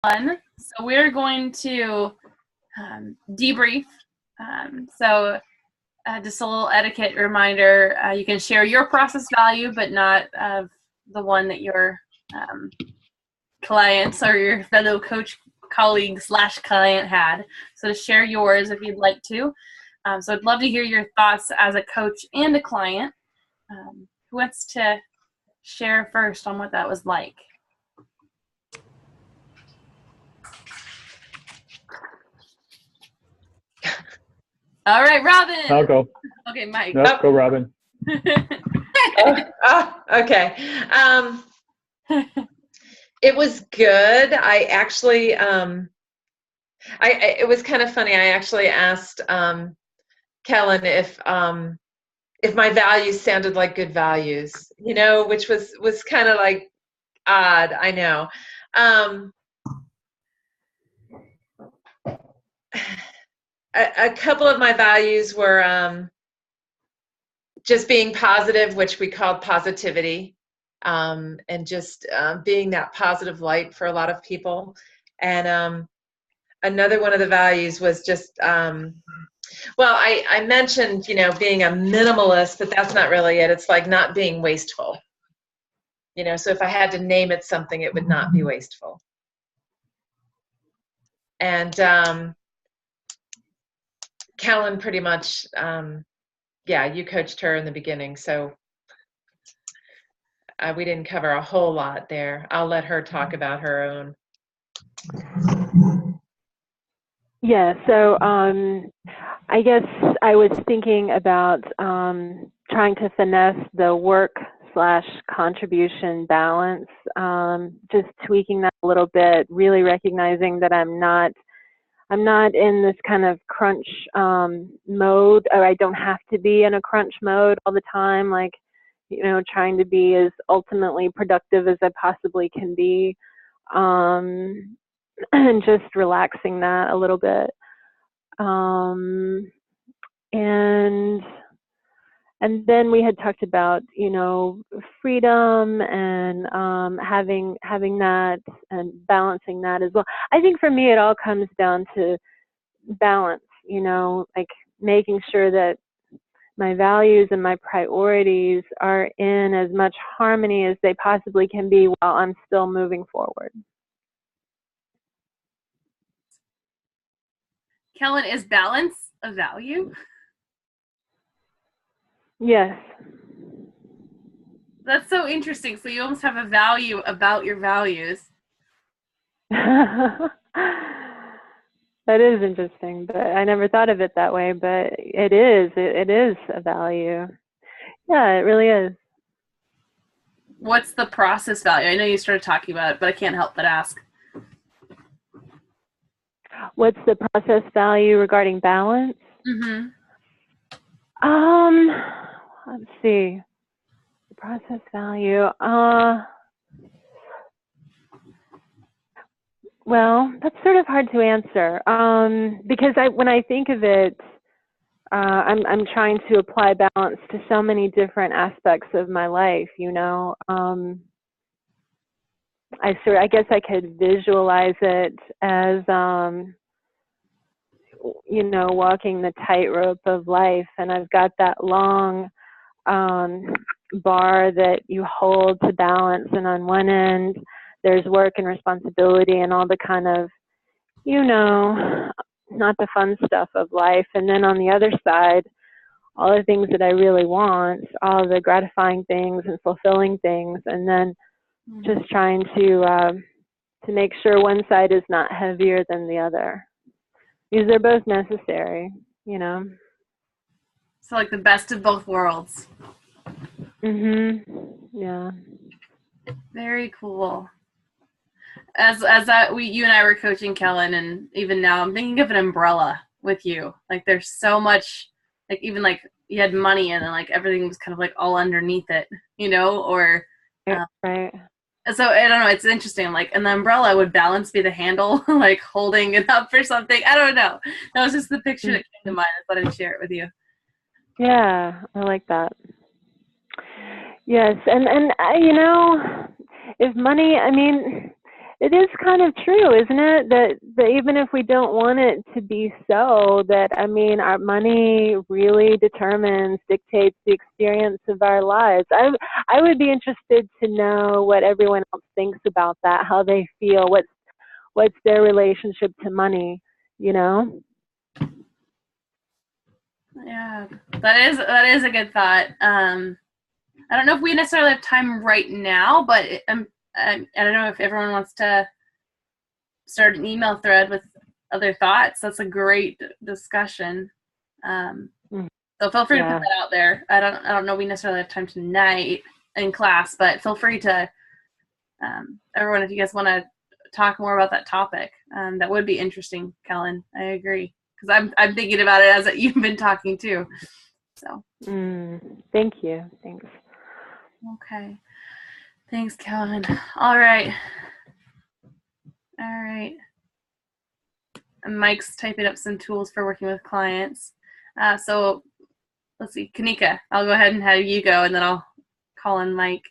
So we're going to debrief. So just a little etiquette reminder, you can share your process value, but not the one that your clients or your fellow coach colleague / client had. So to share yours if you'd like to. So I'd love to hear your thoughts as a coach and a client. Who wants to share first on what that was like? All right, Robin. I'll go. Okay, Mike. Nope, go, Robin. Okay. It was good. I actually, it was kind of funny. I actually asked Kellen if my values sounded like good values, which was kind of like odd. I know. A couple of my values were just being positive, which we called positivity, and just being that positive light for a lot of people. And another one of the values was just, well, I mentioned, being a minimalist, but that's not really it. It's like not being wasteful. So if I had to name it something, it would not be wasteful. And Kellen pretty much, yeah, you coached her in the beginning, so we didn't cover a whole lot there. I'll let her talk about her own. Yeah, so I guess I was thinking about trying to finesse the work/contribution balance, just tweaking that a little bit, really recognizing that I'm not in this kind of crunch mode, or I don't have to be in a crunch mode all the time, like, trying to be as ultimately productive as I possibly can be, and just relaxing that a little bit. And then we had talked about, freedom and having that and balancing that as well. I think for me, it all comes down to balance, like making sure that my values and my priorities are in as much harmony as they possibly can be while I'm still moving forward. Kellen, is balance a value? Yes. That's so interesting. So you almost have a value about your values. That is interesting, but I never thought of it that way, but it is a value. Yeah, it really is. What's the process value? I know you started talking about it, but I can't help but ask. What's the process value regarding balance? Mm-hmm. Let's see. The process value. Well, that's sort of hard to answer, because when I think of it, I'm trying to apply balance to so many different aspects of my life. I guess I could visualize it as walking the tightrope of life, and I've got that long bar that you hold to balance, and on one end there's work and responsibility and all the kind of, not the fun stuff of life, and then on the other side, all the things that I really want, all the gratifying things and fulfilling things, and then just trying to make sure one side is not heavier than the other. Because they're both necessary, So like the best of both worlds. Yeah. Very cool. As you and I were coaching Kellen, and even now I'm thinking of an umbrella with you. Like there's so much, like even like you had money and then like everything was kind of like all underneath it, or right. So I don't know, it's interesting. Like, and the umbrella, would balance be the handle, like holding it up or something? I don't know. That was just the picture that came to mind. I thought I'd share it with you. Yeah, I like that. Yes, and if money, it is kind of true, isn't it? That even if we don't want it to be so, that, I mean, our money really dictates the experience of our lives. I would be interested to know what everyone else thinks about that, how they feel, what's their relationship to money, you know? Yeah, that is a good thought. I don't know if we necessarily have time right now, but I don't know if everyone wants to start an email thread with other thoughts. That's a great discussion. So feel free to put that out there. I don't know we necessarily have time tonight in class, but feel free to everyone, if you guys want to talk more about that topic, that would be interesting, Kellen. I agree, because I'm thinking about it as you've been talking too. So thank you. Thanks. Okay. Thanks, Kellen. All right. And Mike's typing up some tools for working with clients. So let's see, Kanika, I'll go ahead and have you go, and then I'll call in Mike.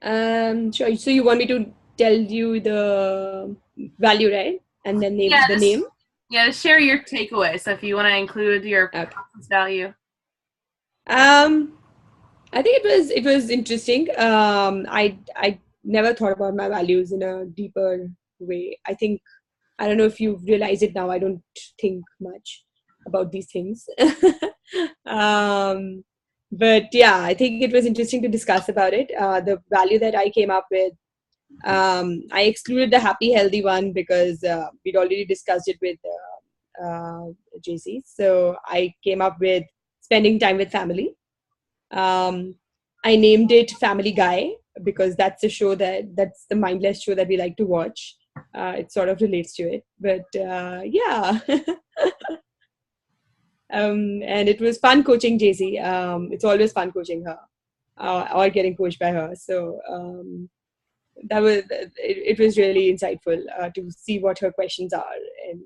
Sure. So you want me to tell you the value, right? And then name the name? Yeah, just share your takeaway. So if you want to include your process value. I think it was interesting. I never thought about my values in a deeper way. I don't know if you realize it now. I don't think much about these things. But yeah, I think it was interesting to discuss about it. The value that I came up with, I excluded the happy, healthy one because we'd already discussed it with JC. So I came up with spending time with family. I named it Family Guy because that's that's the mindless show that we like to watch. It sort of relates to it, but yeah. And it was fun coaching JC. It's always fun coaching her or getting coached by her. So it was really insightful to see what her questions are. And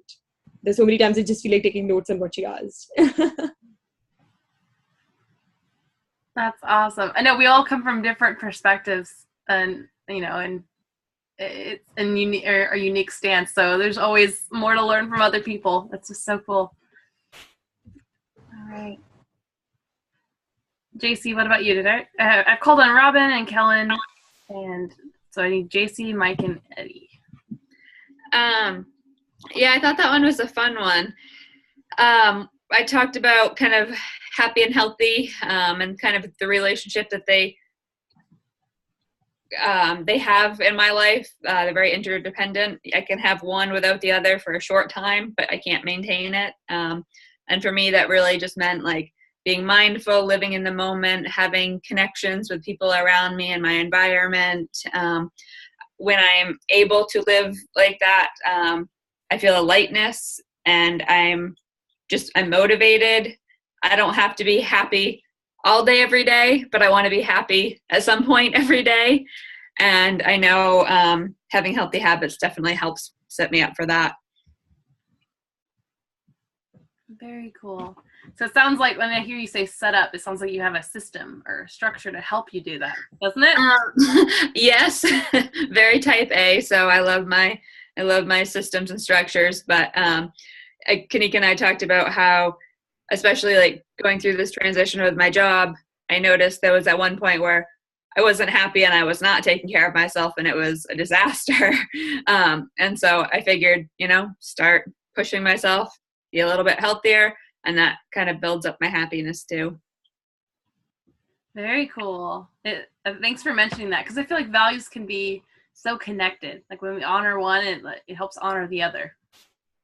there's so many times I just feel like taking notes on what she asked. That's awesome. I know we all come from different perspectives, and and it's a unique stance. So there's always more to learn from other people. That's just so cool. All right, JC, what about you today? I've called on Robin and Kellen, and so I need JC, Mike, and Eddie. Yeah, I thought that one was a fun one. I talked about kind of happy and healthy, and kind of the relationship that they have in my life. They're very interdependent. I can have one without the other for a short time, but I can't maintain it. And for me, that really just meant like being mindful, living in the moment, having connections with people around me and my environment. When I'm able to live like that, I feel a lightness, and I'm motivated. I don't have to be happy all day, every day, but I want to be happy at some point every day. And I know having healthy habits definitely helps set me up for that. Very cool. So it sounds like when I hear you say set up, it sounds like you have a system or a structure to help you do that, doesn't it? Yes, very type A. So I love my systems and structures. But Kanika and I talked about how, especially like going through this transition with my job, I noticed there was at one point where I wasn't happy and I was not taking care of myself, and it was a disaster. And so I figured, start pushing myself, be a little bit healthier, and that kind of builds up my happiness too. Very cool. Thanks for mentioning that, because I feel like values can be so connected. Like when we honor one, it helps honor the other.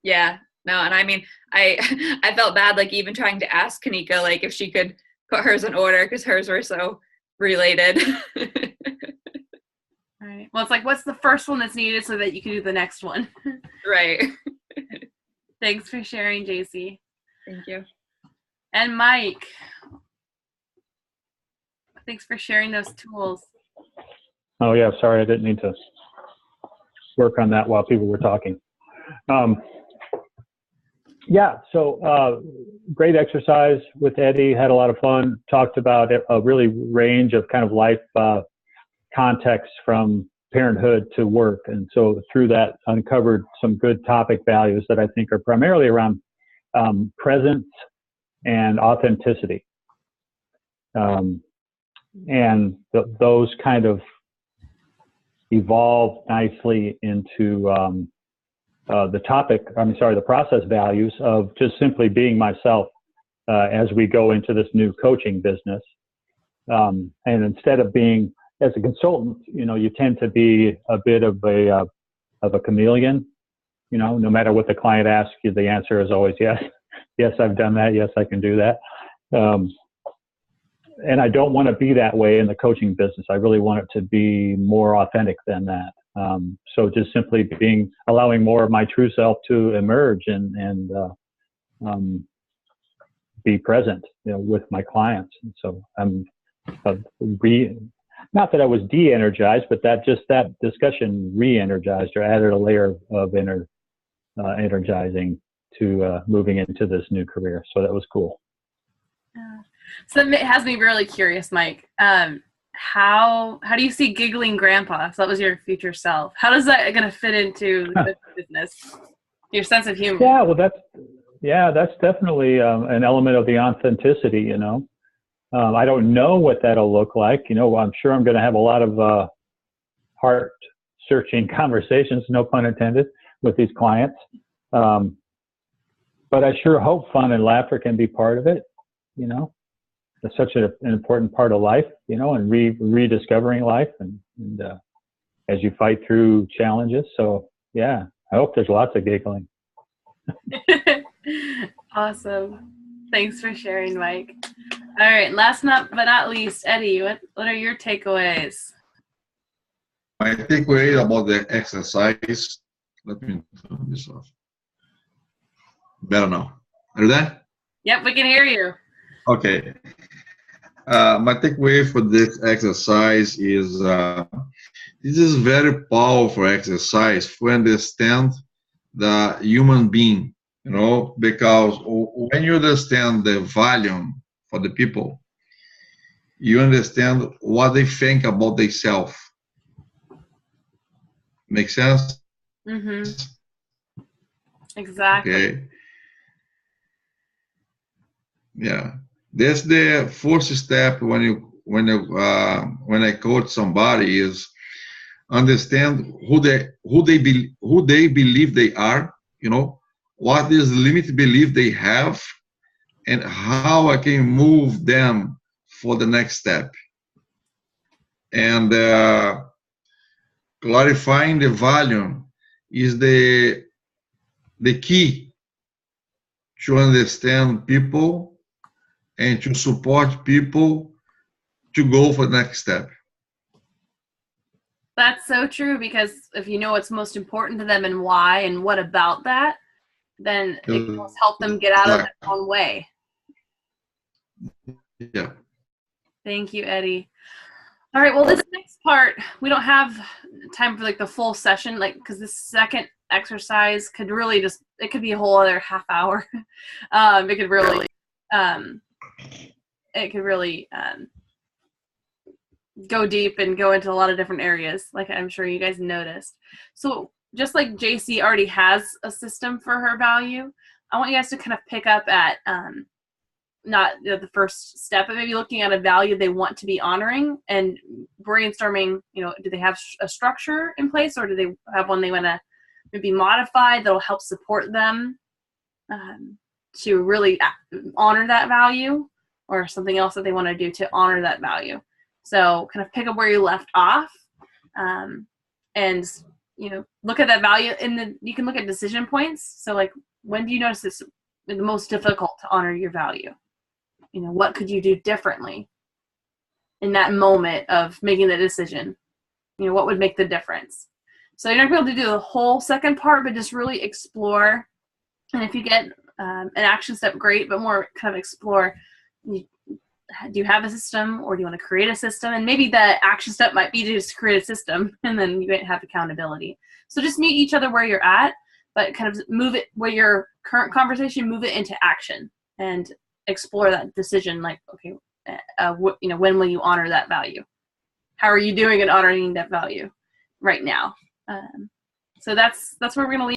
Yeah. No, and I mean, I felt bad, like even trying to ask Kanika, like if she could put hers in order, because hers were so related. Right. Well, it's like, what's the first one that's needed so that you can do the next one? Right. Thanks for sharing, JC. Thank you. And Mike, thanks for sharing those tools. Oh yeah, sorry, I didn't need to work on that while people were talking. Yeah, so great exercise with Eddie, had a lot of fun, talked about a really range of kind of life context from parenthood to work. And so through that, uncovered some good topic values that I think are primarily around presence and authenticity. And those kind of evolve nicely into the process values of just simply being myself as we go into this new coaching business. And instead of being, as a consultant, you tend to be a bit of a chameleon. No matter what the client asks you, the answer is always yes. Yes, I've done that. Yes, I can do that. And I don't want to be that way in the coaching business. I really want it to be more authentic than that. So just simply allowing more of my true self to emerge and be present, with my clients. And so I'm not that I was de-energized, but that discussion re-energized or added a layer of energizing to moving into this new career. So that was cool. So it has me really curious, Mike. How do you see Giggling Grandpa? So that was your future self. How is that going to fit into the business? Your sense of humor. Yeah, well, that's definitely an element of the authenticity. I don't know what that'll look like. I'm sure I'm going to have a lot of heart-searching conversations, no pun intended, with these clients. But I sure hope fun and laughter can be part of it. It's such an important part of life, and rediscovering life and as you fight through challenges. So yeah, I hope there's lots of giggling. Awesome. Thanks for sharing, Mike. All right, last but not least, Eddie, what are your takeaways? My takeaway about the exercise, let me turn this off. Better now. Are you there? Yep, we can hear you. Okay. My takeaway for this exercise is this is very powerful exercise to understand the human being, because when you understand the value for the people, you understand what they think about themselves. Make sense? Mm-hmm. Exactly. Okay. Yeah. That's the first step when I coach somebody is understand who they believe they are, what is the limited belief they have, and how I can move them for the next step. And clarifying the value is the key to understand people and to support people to go for the next step. That's so true, because if you know what's most important to them and why and what about that, then it can help them get out of their own way. Yeah. Thank you, Eddie. All right, well, this next part, we don't have time for the full session, because this second exercise could really it could be a whole other half hour. It could really go deep and go into a lot of different areas, like I'm sure you guys noticed. So just like JC already has a system for her value, I want you guys to kind of pick up at not the first step, but maybe looking at a value they want to be honoring and brainstorming, do they have a structure in place, or do they have one they want to maybe modify that'll help support them to really honor that value, or something else that they want to do to honor that value. So kind of pick up where you left off, and look at that value. You can look at decision points. So when do you notice it's the most difficult to honor your value? What could you do differently in that moment of making the decision? What would make the difference? So you're not going to be able to do the whole second part, but just really explore. And if you get an action step, great, but more kind of explore. Do you have a system, or do you want to create a system? And maybe the action step might be to just create a system, and then you have accountability. So just meet each other where you're at, but kind of move it where your current conversation, move it into action and explore that decision. Okay, when will you honor that value? How are you doing in honoring that value? right now. So that's where we're going to leave.